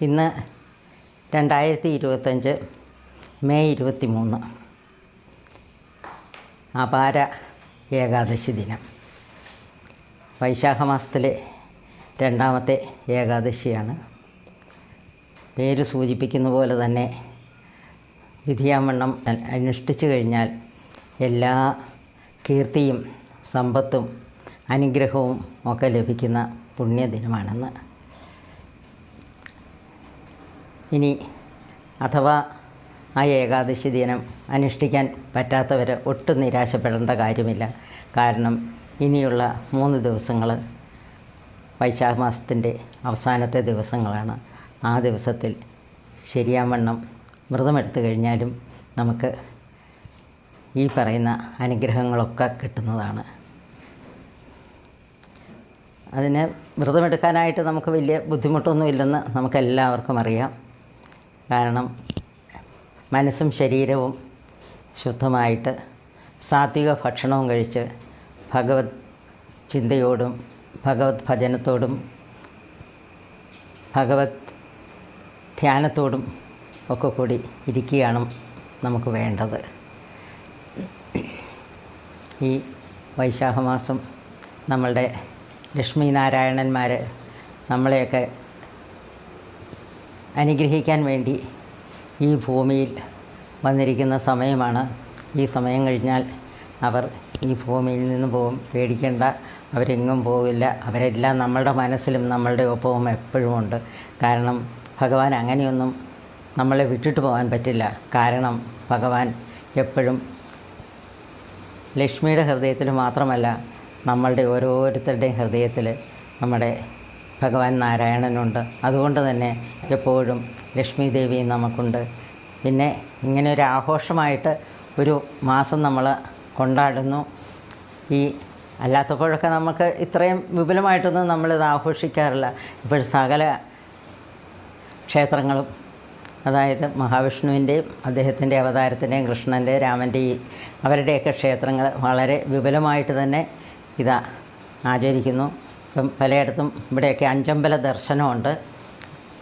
ഇന്ന് 2025 മെയ് 23 അപാര ഏകാദശി ദിനം. വൈശാഖ മാസത്തിലെ രണ്ടാമത്തെ ഏകാദശിയാണ്. പേര് സൂചിപ്പിക്കുന്ന പോലെ തന്നെ വിധിയാവണ്ണം അനുഷ്ഠിച്ചു കഴിഞ്ഞാൽ എല്ലാ കീർത്തിയും സമ്പത്തും അനുഗ്രഹവും ഒക്കെ ലഭിക്കുന്ന പുണ്യദിനമാണെന്ന്. ഇനി അഥവാ ആ ഏകാദശി ദിനം അനുഷ്ഠിക്കാൻ പറ്റാത്തവർ ഒട്ടും നിരാശപ്പെടേണ്ട കാര്യമില്ല. കാരണം ഇനിയുള്ള 3 ദിവസങ്ങൾ വൈശാഖ മാസത്തിൻ്റെ അവസാനത്തെ ദിവസങ്ങളാണ്. ആ ദിവസത്തിൽ ശരിയാവണ്ണം വ്രതമെടുത്തു കഴിഞ്ഞാലും നമുക്ക് ഈ പറയുന്ന അനുഗ്രഹങ്ങളൊക്കെ കിട്ടുന്നതാണ്. അതിന് വ്രതമെടുക്കാനായിട്ട് നമുക്ക് വലിയ ബുദ്ധിമുട്ടൊന്നുമില്ലെന്ന് നമുക്കെല്ലാവർക്കും അറിയാം. കാരണം മനസ്സും ശരീരവും ശുദ്ധമായിട്ട് സാത്വിക ഭക്ഷണവും കഴിച്ച് ഭഗവത് ചിന്തയോടും ഭഗവത് ഭജനത്തോടും ഭഗവത് ധ്യാനത്തോടും ഒക്കെ കൂടി ഇരിക്കുകയാണ് നമുക്ക് വേണ്ടത്. ഈ വൈശാഖ മാസം നമ്മളുടെ ലക്ഷ്മി നാരായണന്മാർ നമ്മളെയൊക്കെ അനുഗ്രഹിക്കാൻ വേണ്ടി ഈ ഭൂമിയിൽ വന്നിരിക്കുന്ന സമയമാണ്. ഈ സമയം കഴിഞ്ഞാൽ അവർ ഈ ഭൂമിയിൽ നിന്ന് പോകും. പേടിക്കേണ്ട, അവരെങ്ങും പോവില്ല. അവരെല്ലാം നമ്മളുടെ മനസ്സിലും നമ്മളുടെ ഒപ്പവും എപ്പോഴും ഉണ്ട്. കാരണം ഭഗവാൻ അങ്ങനെയൊന്നും നമ്മളെ വിട്ടിട്ട് പോകാൻ പറ്റില്ല. കാരണം ഭഗവാൻ എപ്പോഴും ലക്ഷ്മിയുടെ ഹൃദയത്തിൽ മാത്രമല്ല, നമ്മളുടെ ഓരോരുത്തരുടെയും ഹൃദയത്തിൽ നമ്മുടെ ഭഗവാൻ നാരായണനുണ്ട്. അതുകൊണ്ട് തന്നെ എപ്പോഴും ലക്ഷ്മി ദേവിയും നമുക്കുണ്ട്. പിന്നെ ഇങ്ങനെ ഒരു ആഘോഷമായിട്ട് ഒരു മാസം നമ്മൾ കൊണ്ടാടുന്നു. ഈ അല്ലാത്തപ്പോഴൊക്കെ നമുക്ക് ഇത്രയും വിപുലമായിട്ടൊന്നും നമ്മളിത് ആഘോഷിക്കാറില്ല. ഇപ്പോൾ സകല ക്ഷേത്രങ്ങളും, അതായത് മഹാവിഷ്ണുവിൻ്റെയും അദ്ദേഹത്തിൻ്റെ അവതാരത്തിൻ്റെയും കൃഷ്ണൻ്റെ രാമൻ്റെയും അവരുടെയൊക്കെ ക്ഷേത്രങ്ങൾ വളരെ വിപുലമായിട്ട് തന്നെ ഇത് ആചരിക്കുന്നു. ഇപ്പം പലയിടത്തും ഇവിടെയൊക്കെ 5 അമ്പല ദർശനമുണ്ട്.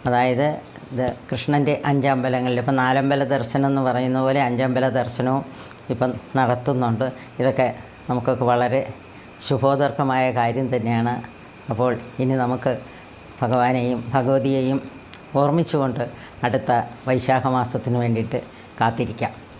അതായത് ഇത് കൃഷ്ണൻ്റെ 5 അമ്പലങ്ങളിൽ ഇപ്പം 4 അമ്പല ദർശനം എന്ന് പറയുന്ന പോലെ 5 അമ്പല ദർശനവും ഇപ്പം നടത്തുന്നുണ്ട്. ഇതൊക്കെ നമുക്കൊക്കെ വളരെ ശുഭോദർക്കമായ കാര്യം തന്നെയാണ്. അപ്പോൾ ഇനി നമുക്ക് ഭഗവാനെയും ഭഗവതിയെയും ഓർമ്മിച്ചുകൊണ്ട് അടുത്ത വൈശാഖ മാസത്തിന് വേണ്ടിയിട്ട് കാത്തിരിക്കാം.